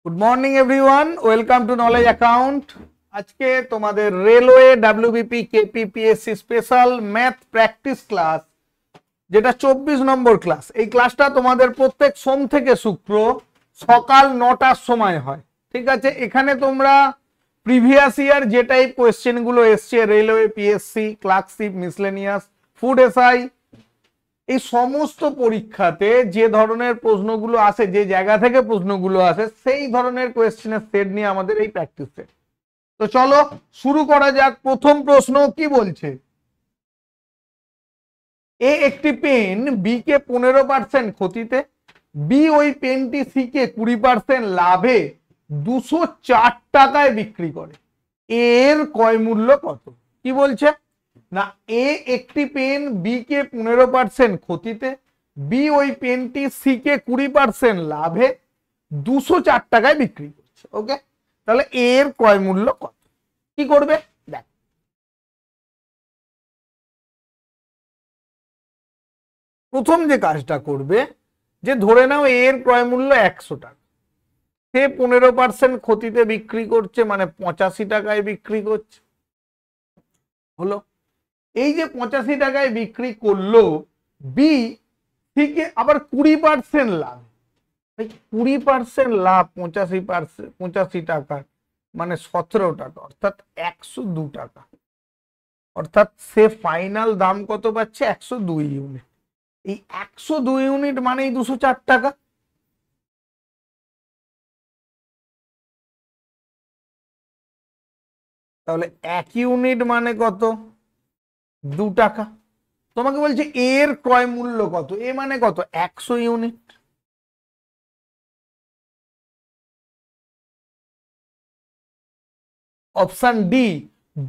Good morning everyone, welcome to knowledge account. আজকে তোমাদের railway WBP KPPSC special math practice class, যেটা 24 নম্বর class. এই ক্লাসটা তোমাদের প্রত্যেক সোম থেকে শুক্র সকাল 9টার সময় হয়, ঠিক আছে। এখানে তোমরা প্রিভিয়াস ইয়ার যে টাইপ কোয়েশ্চেন গুলো এসছে, railway, PSC, clerkship, miscellaneous, food SI, এই সমস্ত পরীক্ষাতে যে ধরনের প্রশ্নগুলো আসে, যে জায়গা থেকে প্রশ্নগুলো আসে, সেই ধরনের কোয়েশ্চেনের সেট নিয়ে আমাদের এই প্র্যাকটিস সেট। তো চলো শুরু করা যাক। প্রথম প্রশ্ন কি বলছে, এ একটি পেন বি কে 15% ক্ষতিতে, বি ওই পেনটি সি কে 20% লাভে 204 টাকায় বিক্রি করে, এর ক্রয় মূল্য কত? কি বলছে না, এ একটি পেন বি কে 15% ক্ষতিতে, বি ওই পেনটি সি কে 20% লাভে 204 টাকায় বিক্রি করছে। ওকে, তাহলে এর ক্রয় মূল্য কত? কি করবে দেখ, প্রথম যে কাজটা করবে, যে ধরে নাও এর ক্রয় মূল্য 100 টাকা, সে 15% ক্ষতিতে বিক্রি করছে, মানে 85 টাকায় বিক্রি করছে। হলো, এই যে 85 টাকায় বিক্রি করলো, বি থেকে আবার 20% লাভ, 20% লাভ 85 টাকা মানে 17 টাকা, অর্থাৎ 102 টাকা। অর্থাৎ সে ফাইনাল দাম কত পাচ্ছে? 102 ইউনিট। এই 102 ইউনিট মানেই 204 টাকা। তাহলে 1 ইউনিট মানে কত? 2 টাকা। তোমাকে বলছে এর ক্রয় মূল্য কত, এ মানে কত? 100 ইউনিট। অপশন ডি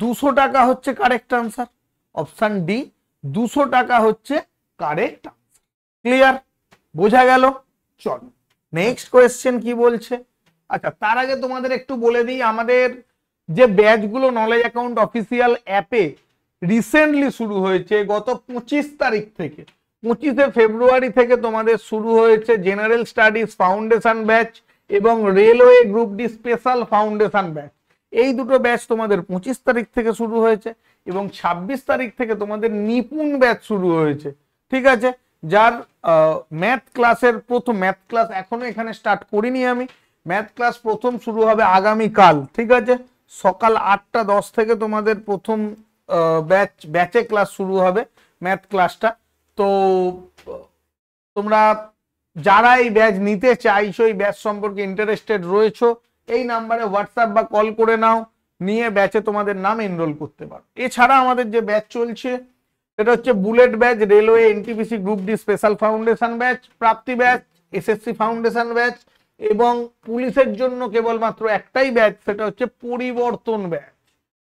200 টাকা হচ্ছে কারেক্ট আনসার। অপশন ডি 200 টাকা হচ্ছে কারেক্ট আনসার। ক্লিয়ার? বোঝা গেল? চল নেক্সট কোয়েশ্চেন কি বলছে। আচ্ছা, তার আগে তোমাদের একটু বলে দিই, আমাদের যে ব্যাচগুলো নলেজ অ্যাকাউন্ট অফিসিয়াল অ্যাপে রিসেন্টলি শুরু হয়েছে, গত 25 তারিখ থেকে, 25শে ফেব্রুয়ারি থেকে তোমাদের শুরু হয়েছে জেনারেল স্টাডিজ ফাউন্ডেশন ব্যাচ এবং railway group D special foundation batch. এই দুটো ব্যাচ তোমাদের 25 তারিখ থেকে শুরু হয়েছে এবং 26 তারিখ থেকে তোমাদের নিপুণ ব্যাচ শুরু হয়েছে, ঠিক আছে। যার ম্যাথ ক্লাসের প্রথম, ম্যাথ ক্লাস এখনো এখানে স্টার্ট করিনি আমি, ম্যাথ ক্লাস প্রথম শুরু হবে আগামীকাল, ঠিক আছে। সকাল 8টা 10 থেকে তোমাদের প্রথম ব্যাচে ক্লাস শুরু হবে, ম্যাথ ক্লাসটা। তো তোমরা যারা এই ব্যাচ নিতে চাইছো, এই ব্যাচ সম্পর্কে ইন্টারেস্টেড রয়েছো, এই নাম্বারে হোয়াটসঅ্যাপ বা কল করে নাও, নিয়ে ব্যাচে তোমাদের নাম এনরোল করতে পারো। এছাড়া আমাদের যে ব্যাচ চলছে সেটা হচ্ছে bullet batch, railway NTPC group D special foundation batch, Prapti batch, SSC foundation batch, এবং পুলিশের জন্য কেবলমাত্র একটাই ব্যাচ, সেটা হচ্ছে পরিবর্তন ব্যাচ,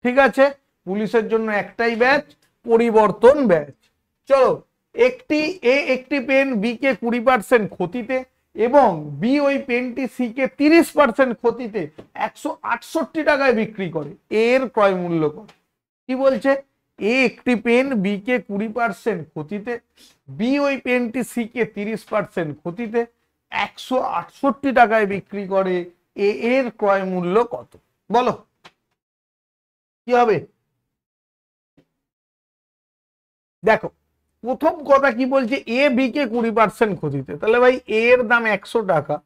ঠিক আছে। পুলিশের জন্য একটাই ব্যাচ, পরিবর্তন ব্যাচ। চলো, একটি পেন বি কে 20% ক্ষতিতে এবং বি ওই পেনটি সি কে 30% ক্ষতিতে 168 টাকায় বিক্রি করে, এর ক্রয় মূল্য কত? কি বলছে, এ একটি পেন বি কে 20% ক্ষতিতে, বি ওই পেনটি সি কে 30% ক্ষতিতে 168 টাকায় বিক্রি করে, এর ক্রয় মূল্য কত? বলো কি হবে। দেখো, প্রথম কথা কি বলছে, এ বি কে 20% ক্ষতিতে, তাহলে ভাই এর দাম 100 টাকা,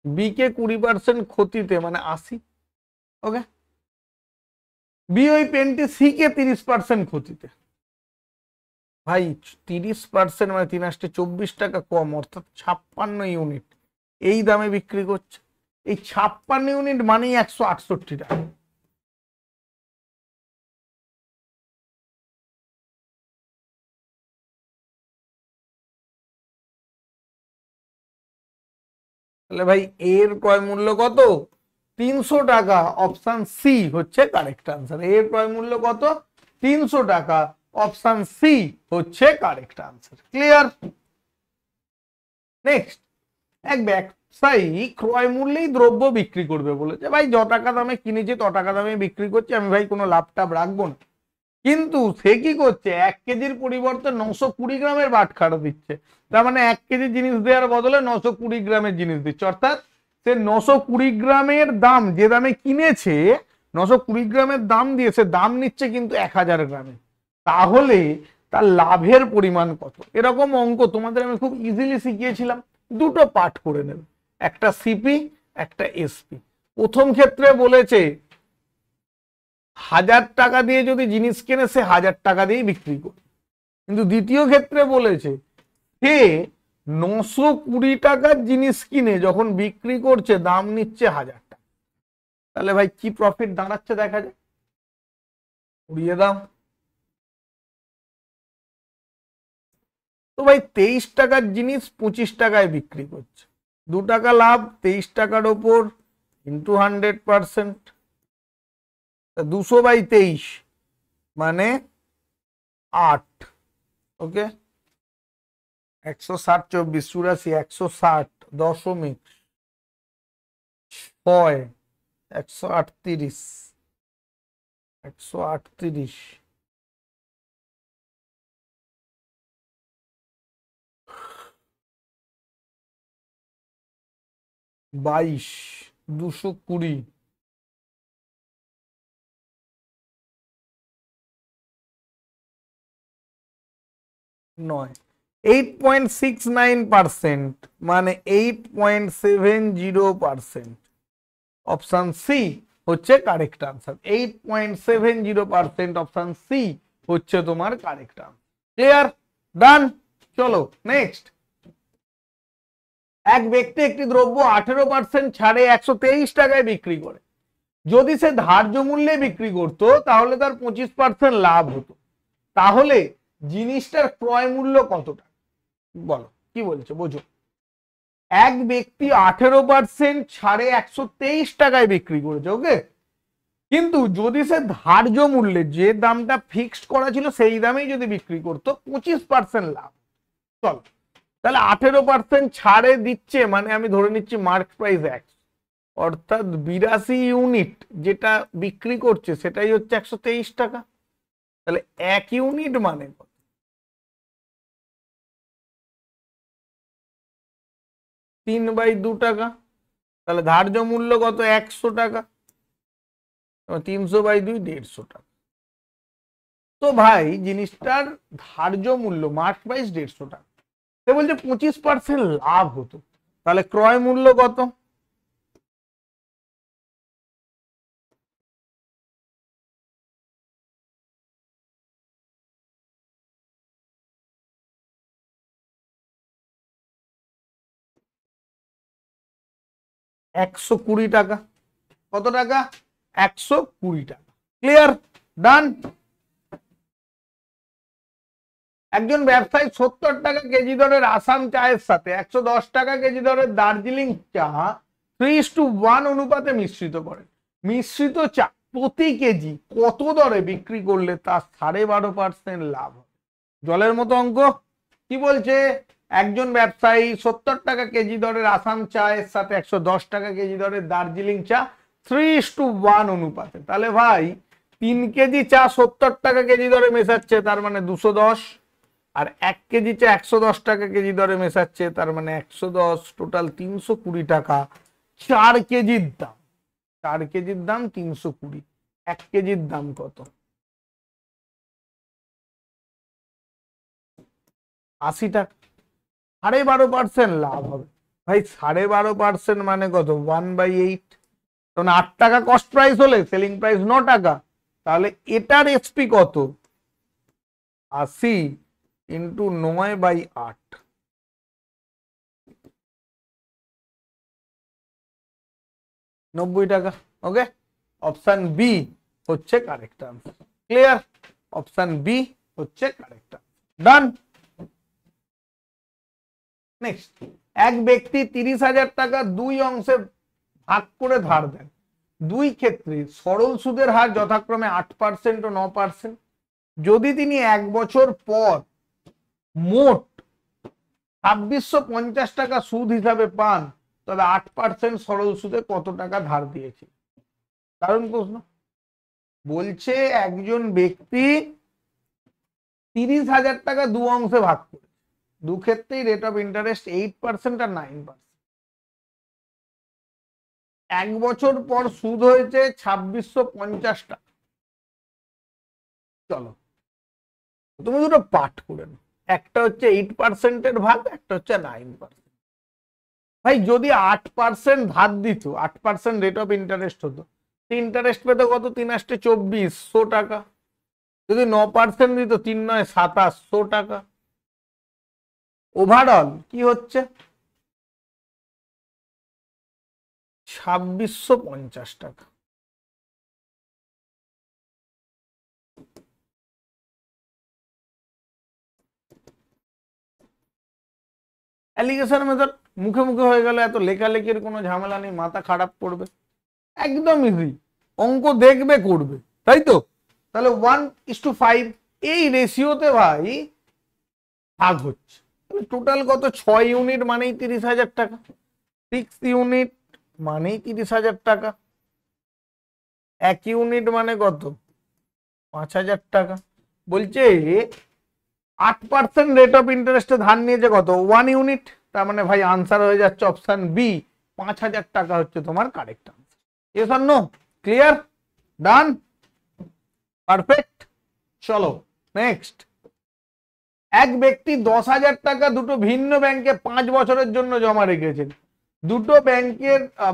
বি কে 20% ক্ষতিতে মানে 80। ওকে, বি ওই পেনটি সি কে 30% ক্ষতিতে, ভাই 30% মানে 3×8 = 24 টাকা কম, অর্থাৎ 56 ইউনিট এই দামে বিক্রি করছে। এই 56 ইউনিট মানেই 168 টাকা। তাহলে ভাই এর ক্রয় মূল্য কত? 300 টাকা। অপশন সি হচ্ছে কারেক্ট আনসার। এর ক্রয় মূল্য কত? 300 টাকা। অপশন সি হচ্ছে কারেক্ট আনসার। ক্লিয়ার? নেক্সট, এক ব্যবসায়ী ক্রয় মূল্যেই দ্রব্য বিক্রি করবে বলেছে, ভাই য টাকা দামে কিনেছি ত টাকা দামে বিক্রি করছি, আমি ভাই কোনো লাভ টাভ রাখবো না। কিন্তু সে কি করছে, 1 কেজির পরিবর্তে 920 গ্রামের বাটখারা দিচ্ছে। তার মানে 1 কেজি জিনিস দেওয়ার বদলে 920 গ্রামের জিনিস দিচ্ছে, অর্থাৎ সে 920 গ্রামের দাম যে দামে কিনেছে, 920 গ্রামের দাম দিয়ে সে দাম নিচ্ছে কিন্তু 1000 গ্রামে, তাহলে তার লাভের পরিমাণ কত? এরকম অঙ্ক তোমাদের আমি খুব ইজিলি শিখিয়েছিলাম। দুটো পার্ট করে নেবে, একটা সিপি একটা এসপি। প্রথম ক্ষেত্রে বলেছে 1000 টাকা দিয়ে যদি জিনিস কেনে সে 1000 টাকা দিয়েই বিক্রি করে, কিন্তু দ্বিতীয় ক্ষেত্রে বলেছে সে 920 টাকার জিনিস কিনে যখন বিক্রি করছে দাম নিচ্ছে 1000 টাকা। তাহলে ভাই কি প্রফিট দাঁড়াচ্ছে দেখা যায়, উড়িয়ে দাও। তো ভাই 23 টাকার জিনিস 25 টাকায় বিক্রি করছে, 2 টাকা লাভ, 23 টাকার ওপর ইন্টু 100%, 200/23 মানে 8। ওকে, 160 24 84 160 দশমিক 6 138 138 22 220 9 8.69% মানে 8.70%। অপশন সি হচ্ছে কারেক্ট আনসার। 8.70% অপশন সি হচ্ছে তোমার কারেক্ট আনসার। ক্লিয়ার? ডান। চলো নেক্সট। এক ব্যক্তি একটি দ্রব্য 18% ছাড়ে 123 টাকায় বিক্রি করে। যদি সে ধার্য মূল্যে বিক্রি করত তাহলে তার 25% লাভ হতো। তাহলে জিনিসটার ক্রয় মূল্য কত টাকা? বলো কি বলছে, বোঝো। এক ব্যক্তি 18% ছাড়ে 123 টাকায় বিক্রি করেছে, ওকে। কিন্তু যদি সে ধার্য মূল্যে, যে দামটা ফিক্সড করা ছিল সেই দামেই যদি বিক্রি করতো, 25% লাভ। চলো তাহলে 18% ছাড়ে দিচ্ছে মানে আমি ধরে নিচ্ছি মার্ক প্রাইস 1, অর্থাৎ 82 ইউনিট যেটা বিক্রি করছে সেটাই হচ্ছে 123 টাকা। তাহলে 1 ইউনিট মানে কত? 3/2 টাকা। তাহলে ধার্য মূল্য কত? 100 টাকা। 300/2 150 টাকা। তো ভাই জিনিসটার ধার্য মূল্য মার্ক প্রাইস 150 টাকা, সে বলছে 25% লাভ হতো, তাহলে ক্রয় মূল্য কত? $120 টাকা। কত টাকা? 120 টাকা। ক্লিয়ার? ডান। একজন ব্যবসায়ী 70 টাকা কেজি দরের আসাম চায়ের সাথে 110 টাকা কেজি দরের দার্জিলিং চা 3:1 অনুপাতে মিশ্রিত করেন। মিশ্রিত চা প্রতি কেজি কত দরে বিক্রি করলে তার 12.5% লাভ হবে? জলের মতো অঙ্ক। কি বলছে? একজন ব্যবসায়ী 70 টাকা কেজি দরের আসাম চায়ের সাথে 110 টাকা কেজি দরের দার্জিলিং চা 3:1 অনুপাতে। তাহলে ভাই 3 কেজি চা 70 টাকা কেজি দরে মেশাচ্ছে, তার মানে 210, আর 1 কেজি চা 110 টাকা কেজি দরে মেশাচ্ছে, তার মানে 110, টোটাল 320 টাকা। 4 কেজির দাম, 4 কেজির দাম 320, 1 কেজির দাম কত? 80 টাকা। 12.5% লাভ হবে। ভাই 12.5% মানে কত? 1/8। তখন 8 টাকা কস্ট প্রাইস হলে সেলিং প্রাইস 9 টাকা, তাহলে এটার এসপি কত? 80 ইন্টু 9/8, 90 টাকা। ওকে, অপশন বি হচ্ছে correct answer. Clear? Option B হচ্ছে কারেক্ট আনসার। ডান। নেক্সট। এক ব্যক্তি 30,000 টাকা 2 অংশে ভাগ করে ধার দেন। দুই ক্ষেত্রে সরল সুদের হার যথাক্রমে 8% ও 9%। যদি তিনি 1 বছর পর মোট 2650 টাকা সুদ হিসাবে পান, তবে 8% সরল সুদে কত টাকা ধার দিয়েছে? দারুণ প্রশ্ন। বলছে একজন ব্যক্তি 30,000 টাকা 2 অংশে ভাগ করে, দু ক্ষেত্রেই রেট অফ ইন্টারেস্ট 8% আর 9%। এক বছর পর সুদ হয়েছে 2650 টাকা। চলো তুমি দুটো পাঠ করে নাও, একটা হচ্ছে 8% ভাগ, একটা হচ্ছে 9%। ভাই যদি 8% ধার দিত, 8% রেট অফ ইন্টারেস্ট হতো, ইন্টারেস্ট পেত কত? 3 8 2400 টাকা। যদি 9% দিত, 3 9 2700 টাকা। ওভারঅল কি হচ্ছে? 2650 টাকা। অ্যালিগেশন মেথড মুখে মুখে হয়ে গেল, এত লেখালেখির কোনো ঝামেলা নেই, মাথা খারাপ করবে, একদম ইজি। অঙ্ক দেখবে করবে, তাই তো? তাহলে 1:5 এই রেশিওতে ভাই ভাগ হচ্ছে। টোটাল কত? 6 ইউনিট মানেই 30,000 টাকা, 6 ইউনিট মানেই 30,000 টাকা, 1 ইউনিট মানে কত? 5,000 টাকা। বলছে 8% রেট অফ ইন্টারেস্টে ধার নিয়েছে কত? 1 ইউনিট। তার মানে ভাই আনসার হয়ে যাচ্ছে অপশন বি, 5,000 টাকা হচ্ছে তোমার correct answer. Yes or no? Clear? Done? Perfect. চলো নেক্সট। এক ব্যক্তি 10,000 টাকা দুটো ভিন্ন ব্যাংকে 5 বছরের জন্য জমা রেখেছেন। দুটো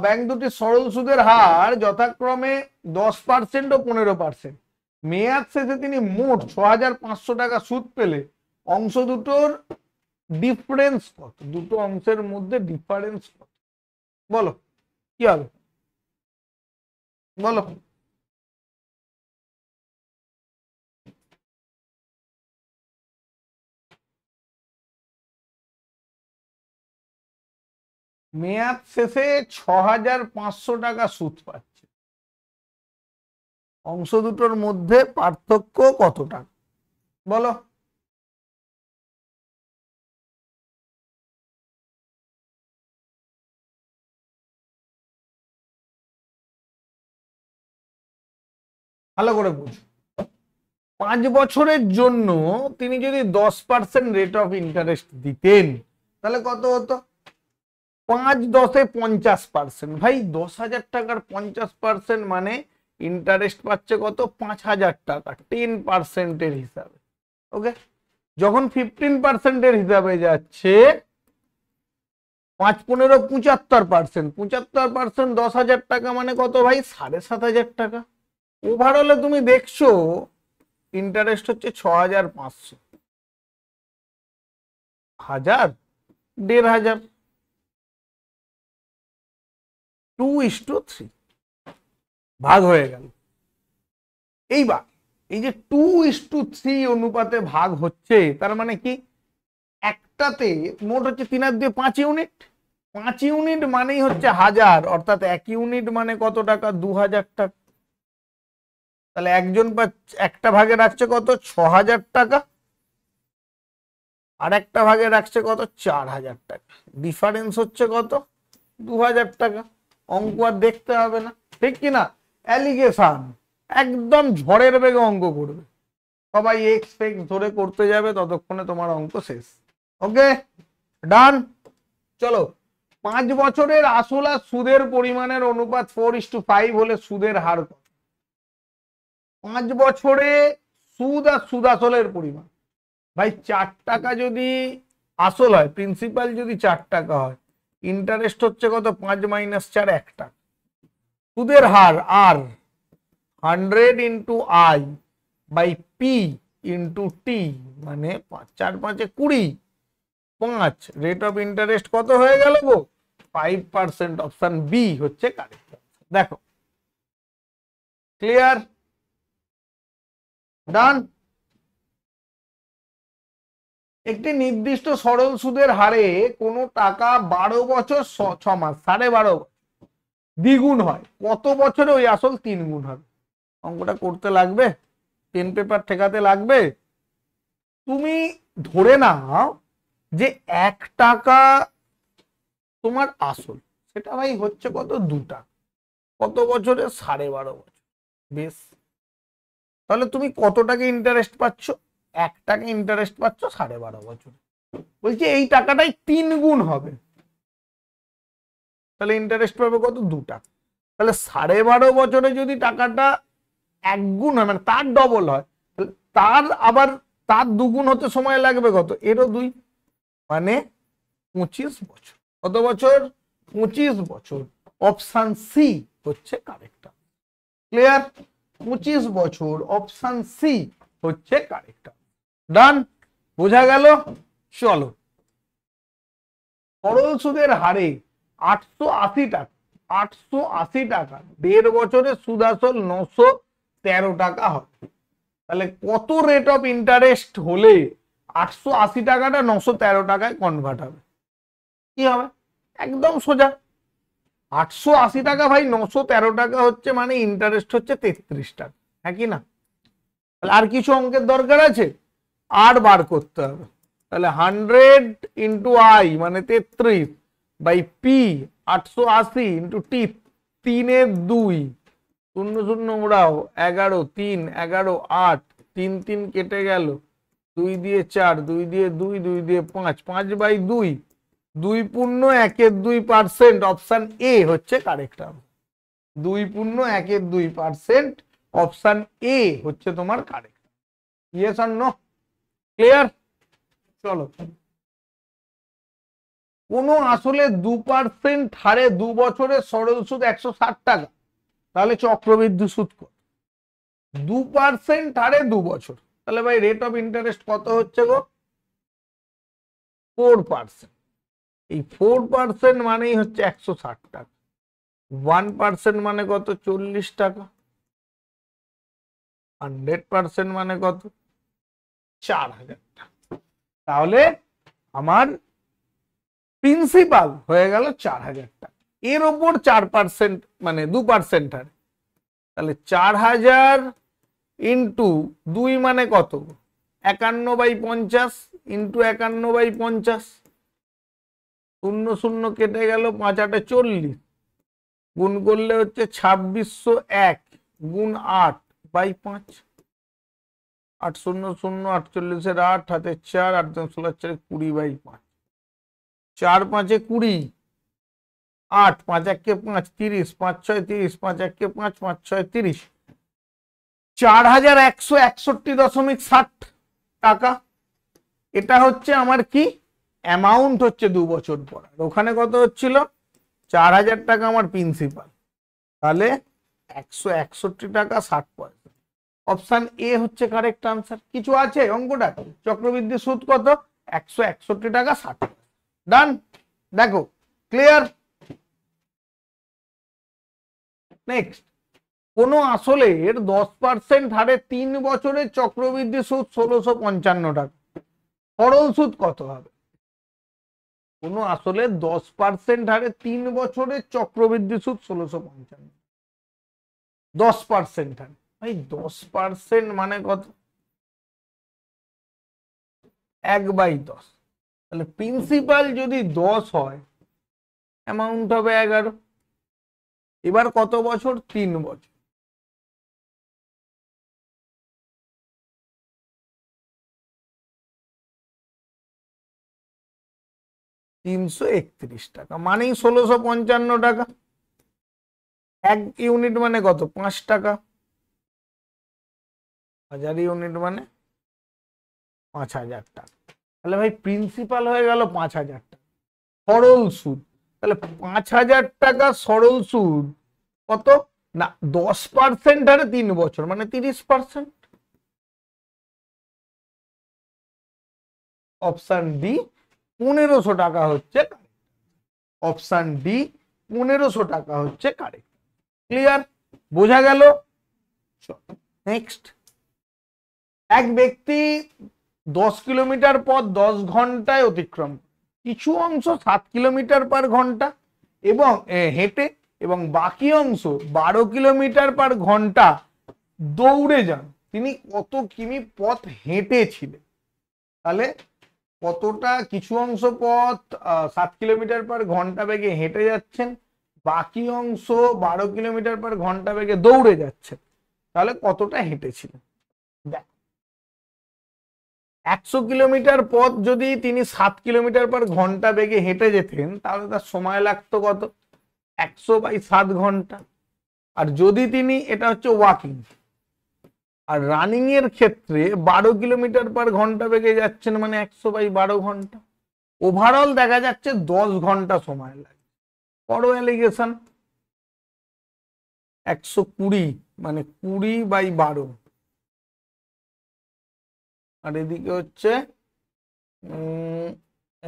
ব্যাংক দুটি সরল সুদের হার যথাক্রমে 10% ও 15%। মেয়াদ শেষে তিনি মোট 6,500 টাকা সুদ পেলে অংশ দুটোর ডিফারেন্স কত? দুটো অংশের মধ্যে ডিফারেন্স কত? বলো কি হবে, বলো। মেয়াদ শেষে 6,500 টাকা সুদ পাচ্ছে, অংশ দুটোর মধ্যে পার্থক্য কত টাকা? বলো। ভালো করে বুঝো। 5 বছরের জন্য তিনি যদি 10% রেট অফ ইন্টারেস্ট দিতেন, তাহলে কত হতো? 5 10 50%। ভাই 10,000 টাকার 50% মানে ইন্টারেস্ট পাচ্ছে কত? 5,000 টাকা 10% হিসাবে। ওকে, যখন 15% হিসাবে যাচ্ছে, 5 15 75%, 75% 10,000 টাকা মানে কত ভাই? 7,500 টাকা। ওভারঅলে তুমি দেখছো ইন্টারেস্ট হচ্ছে 6,500, 1000 1,500, 2:3 ভাগ হয়ে গেল। এইবার এই যে 2:3 অনুপাতে ভাগ হচ্ছে, তার মানে কি? একটাতে মোট হচ্ছে 3 আর 2 5 ইউনিট, 5 ইউনিট মানেই হচ্ছে 1000, অর্থাৎ 1 ইউনিট মানে কত টাকা? 2,000 টাকা। তাহলে একজন একটা ভাগে রাখছে কত? 6,000 টাকা, আর একটা ভাগে রাখছে কত? 4,000 টাকা। ডিফারেন্স হচ্ছে কত? 2,000 টাকা। অঙ্ক আর দেখতে হবে না, ঠিক কিনা? অ্যালিগেশন একদম ঝড়ের বেগে অঙ্ক করবে, সবাই এক্স ফেক্স ধরে করতে যাবে, ততক্ষণে তোমার অঙ্ক শেষ। ওকে, ডান। চলো, 5 বছরের আসল আর সুদের পরিমাণের অনুপাত 4:5 হলে সুদের হার কত? 5 বছরে সুদ আর সুদ আসলের পরিমাণ। ভাই 4 টাকা যদি আসল হয়, প্রিন্সিপাল যদি 4 টাকা হয়, ইন্টারেস্ট হচ্ছে কত? 5 - 4 1 টাকা। সুদের হার আর 100 into I by P into T, মানে 4 5 20, 5। রেট অফ ইন্টারেস্ট কত হয়ে গেল গো? 5%। অপশন বি হচ্ছে কারেক্ট। দেখো, ক্লিয়ার? ডান। একটি নির্দিষ্ট সরল সুদের হারে কোনো টাকা 12 বছর 6 মাস 12.5 দ্বিগুণ হয়, কত বছরে ওই আসল 3 গুণ হবে? অঙ্কটা করতে লাগবে, পেন পেপার ঠেকাতে লাগবে। তুমি ধরে নাও যে 1 টাকা তোমার আসল, সেটা ভাই হচ্ছে কত? 2 টাকা। কত বছরে? 12.5 বছর। বেশ, তাহলে তুমি কত টাকা ইন্টারেস্ট পাচ্ছ? 1 টাকা ইন্টারেস্ট পাচ্ছ 12.5 বছর। বলছি এই টাকাটাই 3 গুণ হবে, তাহলে ইন্টারেস্ট পাবে কত? 2 টাকা। তাহলে 12.5 বছরে যদি টাকাটা 1 গুণ হয় মানে তার ডবল হয়, তার আবার তার 2 গুণ হতে সময় লাগবে কত, এরও 2, মানে 25 বছর। কত বছর? 25 বছর। অপশন সি হচ্ছে কারেক্ট। ক্লিয়ার? 25 বছর, অপশন সি হচ্ছে কারেক্ট। ডান? বোঝা গেল? চলো, সরল সুদের হারে 880 টাকা, 880 টাকা 1.5 বছরে সুদ আসল 913 টাকা হবে। তাহলে কত রেট অফ ইন্টারেস্ট হলে 880 টাকাটা 913 টাকায় কনভার্ট হবে? কি হবে? একদম সোজা, 880 টাকা ভাই 913 টাকা হচ্ছে মানে ইন্টারেস্ট হচ্ছে 33 টাকা, হ্যাঁ কি না? তাহলে আর কিছু অঙ্কের দরকার আছে? আর বার করতে হবে। তাহলে 100 ইন্টু আই মানে 33 বাই পি 880 ইন্টু টি, 3 এর 2, 0 0 ওড়াও, 11 3 11 8, 3 3 কেটে গেল, 2 দিয়ে 4, 2 দিয়ে 2, 2 দিয়ে 5, 5 বাই 2, 2 পূর্ণ 1 2%। অপশন এ হচ্ছে কারেক্ট আনসার। 2 পূর্ণ 1 2%, অপশন এ হচ্ছে তোমার correct. Yes or no? Clear? চলো, কোন আসলে 2% হারে 2 বছরের সরল সুদ 160 টাকা, তাহলে চক্রবৃদ্ধি সুদ কত? 2% হারে 2 বছর, তাহলে ভাই রেট অফ ইন্টারেস্ট কত হচ্ছে গো? 4%। এই 4% মানেই হচ্ছে 160 টাকা। 1% মানে কত? 40 টাকা। 100% মানে কত? 4000 টাকা। তাহলে আমার প্রিন্সিপাল হয়ে গেল 4000 টাকা, এর ওপর 4% মানে 2% হারে, তাহলে 4000 ইন্টু 2 মানে কত? 51/50 ইন্টু 51/50, 0 0 কেটে গেল, 5 8 40, গুণ করলে হচ্ছে 2601 গুণ 8/5, 8 0 0 48 এর 8 হাতে 4, 8 16 4 20/5, 4 5 20, 8 5 1 5 30, 5 6 30, 5 1 5 5 6 30, 4161.60 টাকা। এটা হচ্ছে আমার কি অ্যামাউন্ট হচ্ছে 2 বছর পর। ওখানে কত হচ্ছিল? 4000 টাকা আমার প্রিন্সিপাল, তাহলে 161 টাকা 60 পয়সা। অপশন এ হচ্ছে কারেক্ট আনসার। কিছু আছে অঙ্কটা? চক্রবৃদ্ধি সুদ কত? 161 টাকা 60 পয়সা। ডান? দেখো, ক্লিয়ার? নেক্সট, কোন আসলের 10% হারে 3 বছরের চক্রবৃদ্ধি সুদ 1655 টাকা, সরল সুদ কত হবে? কোন আসলের 10% হারে 3 বছরের চক্রবৃদ্ধি সুদ 1655, 10% হারে ভাই 10% মানে কত? 1/10। তাহলে প্রিন্সিপাল যদি 10 হয়, অ্যামাউন্ট হবে 11। এবার কত বছর? 3 বছর। $331 টাকা মানেই 1655 টাকা। 1 ইউনিট মানে কত? 5 টাকা। 1000 ইউনিট মানে 5000 টাকা। তাহলে ভাই প্রিন্সিপাল হয়ে গেল 5000 টাকা। সরল সুদ, তাহলে 5000 টাকা সরল সুদ কত না? 10% হারে 3 বছর মানে 30%। অপশন ডি 1500 টাকা হচ্ছে, অপশন ডি 1500 টাকা হচ্ছে কারেক্ট। ক্লিয়ার? বোঝা গেল? নেক্সট, এক ব্যক্তি 10 কিলোমিটার পথ 10 ঘন্টায় অতিক্রম, কিছু অংশ 7 কিলোমিটার পার ঘন্টা এবং হেঁটে এবং বাকি অংশ 12 কিলোমিটার পার ঘন্টা দৌড়ে যান। তিনি কত কিমি পথ হেঁটেছিলেন? তাহলে কতটা, কিছু অংশ পথ 7 কিলোমিটার পার ঘন্টা বেগে হেঁটে যাচ্ছেন, বাকি অংশ 12 কিলোমিটার পার ঘন্টা বেগে দৌড়ে যাচ্ছেন, তাহলে কতটা হেঁটেছিলেন? দেখ, 100 কিলোমিটার পথ যদি তিনি 7 কিলোমিটার পার ঘন্টা বেগে হেঁটে যেতেন, তাহলে তার সময় লাগতো কত? 100/7 ঘন্টা। আর যদি তিনি, এটা হচ্ছে ওয়াকিং, আর রানিং এর ক্ষেত্রে 12 কিলোমিটার পার ঘন্টা বেগে যাচ্ছেন, মানে 100/12 ঘন্টা। ওভারঅল দেখা যাচ্ছে 10 ঘন্টা সময় লাগে। বড় অ্যালিগেশন 120, মানে 20/12, আর এদিকে হচ্ছে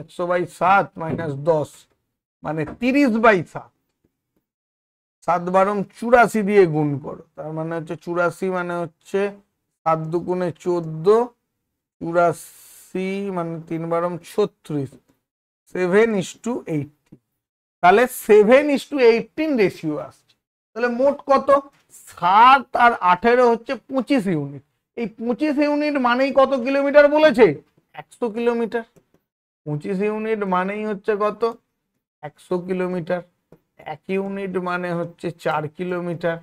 100/7 - 10, মানে 30/7। 7 × 84 দিয়ে গুণ করো, তার মানে হচ্ছে 84, মানে হচ্ছে 7 × 2 = 14, 84 মানে 3 × 36, 7:18। তাহলে 7:18 রেশিও আসছে। তাহলে মোট কত? 7 আর 18 হচ্ছে 25 ইউনিট। এই 25 ইউনিট মানেই কত কিলোমিটার বলেছে? 100 কিলোমিটার। 25 ইউনিট মানেই হচ্ছে কত? 100 কিলোমিটার। 1 ইউনিট মানে হচ্ছে 4 কিলোমিটার।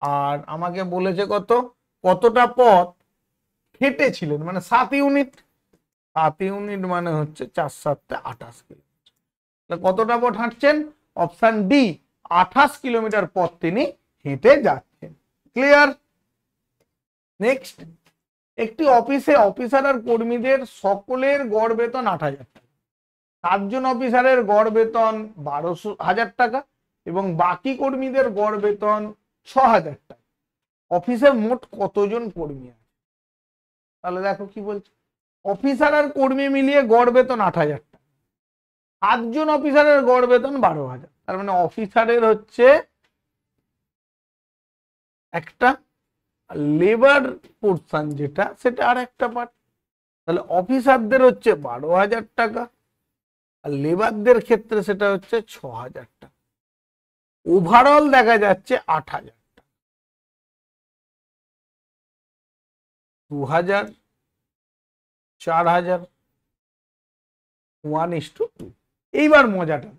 আর আমাকে বলেছে কতটা পথ হেঁটেছিলেন, মানে 7 ইউনিট। 7 ইউনিট মানে হচ্ছে 4 × 7 = 28 কিলোমিটার। তাহলে কতটা পথ হাঁটছেন? অপশন ডি, 28 কিলোমিটার পথ তিনি হেঁটে যাচ্ছেন। ক্লিয়ার? নেক্সট, একটি অফিসে অফিসার আর কর্মীদের সকলের গড় বেতন 8,000 টাকা। 7 জন অফিসারের গড় বেতন 12,000 টাকা এবং বাকি কর্মীদের গড় বেতন 6,000 টাকা। অফিসে মোট কতজন কর্মী আছে? তাহলে দেখো কি বলছে, অফিসার আর কর্মী মিলিয়ে গড় বেতন 8,000 টাকা, 7 জন অফিসারের গড় বেতন 12,000। তার মানে অফিসারের হচ্ছে একটা, লেবার পোর্শন যেটা, সেটা আর একটা পার্ট। তাহলে অফিসারদের হচ্ছে 12,000 টাকা, আর লেবারদের ক্ষেত্রে সেটা হচ্ছে 6,000 টাকা। ওভারঅল দেখা যাচ্ছে 8,000 টাকা। 2,000, 4,000, 1:2। এইবার মজাটা,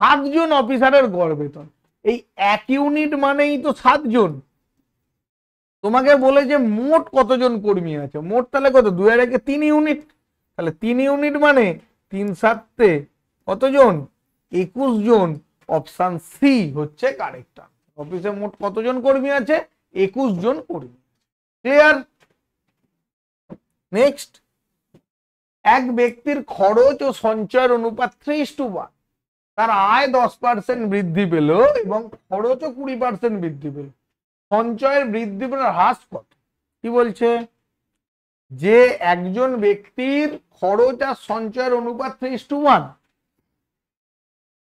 7 জন অফিসারের গড় বেতন, এই 1 ইউনিট মানেই তো 7 জন। তোমাকে বলে যে মোট কতজন কর্মী আছে, মোট তাহলে কত? 2 আর 1 3 ইউনিট। তাহলে 3 ইউনিট মানে 3 × 7 কতজন? 21 জন। অপশন সি হচ্ছে কারেক্ট। অফিসে মোট কতজন কর্মী আছে? 21 জন কর্মী। ক্লিয়ার? নেক্সট, এক ব্যক্তির খরচ ও সঞ্চয়ের অনুপাত 3:1। তার আয় 10% বৃদ্ধি পেল এবং খরচও 20% বৃদ্ধি পেল। সঞ্চয়ের বৃদ্ধি পেল হ্রাস কত? কি বলছে? যে একজন ব্যক্তির খরচ আর সঞ্চয়ের অনুপাত 3:1,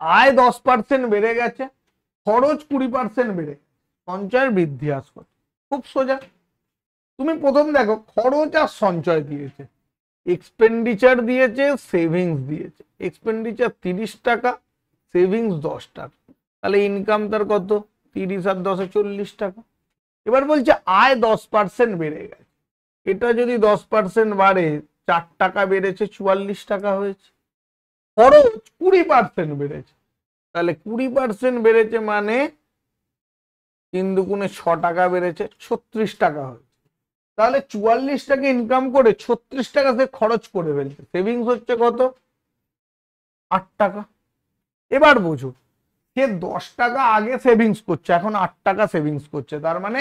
আয় 10% বেড়ে গেছে, খরচ 20% বেড়ে গেছে, সঞ্চয়ের বৃদ্ধি হ্রাস কত? খুব সোজা। তুমি প্রথম দেখো, খরচ আর সঞ্চয় দিয়েছে, এক্সপেন্ডিচার দিয়েছে, সেভিংস দিয়েছে। এক্সপেন্ডিচার 30 টাকা, সেভিংস 10 টাকা, তাহলে ইনকাম তার কত? 30 আর 10 = 40 টাকা। এবার বলছে আয় 10% বেড়ে গেছে, এটা যদি 10% বাড়ে, 4 টাকা বেড়েছে, 44 টাকা হয়েছে। খরচ 20% বেড়েছে, তাহলে 20% বেড়েছে মানে 3 × 2 = 6 টাকা বেড়েছে, 36 টাকা হয়েছে। তাহলে 44 টাকা ইনকাম করে 36 টাকা সে খরচ করে ফেলছে। সেভিংস হচ্ছে কত? 8 টাকা। এবার বুঝো, সে 10 টাকা আগে সেভিংস করছে, এখন 8 টাকা সেভিংস করছে, তার মানে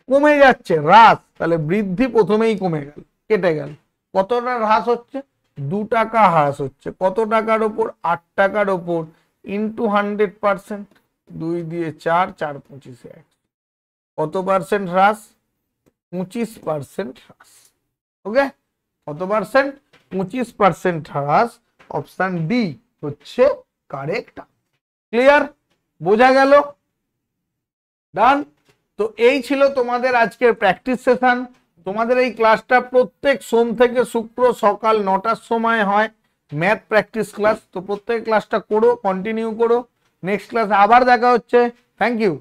কমে যাচ্ছে, হ্রাস। তাহলে বৃদ্ধি প্রথমেই কমে গেল, কেটে গেল। কতটা হ্রাস হচ্ছে? 2 টাকা হ্রাস হচ্ছে। কত টাকার ওপর? 8 টাকার ওপর, ইন্টু 100%, 2 দিয়ে 4, 4 × 25 = 100। কত পার্সেন্ট হ্রাস? 25% হ্রাস। ওকে, কত পার্সেন্ট? 25% হ্রাস। অপশন ডি হচ্ছে কারেক্ট। ক্লিয়ার? বোঝা গেল? ডান। তো এই ছিল তোমাদের আজকের প্র্যাকটিস সেশন। তোমাদের এই ক্লাসটা প্রত্যেক সোম থেকে শুক্র সকাল 9টার সময় হয়, ম্যাথ প্র্যাকটিস ক্লাস। তো প্রত্যেক ক্লাসটা করো, কন্টিনিউ করো। নেক্সট ক্লাসে আবার দেখা হচ্ছে। Thank you.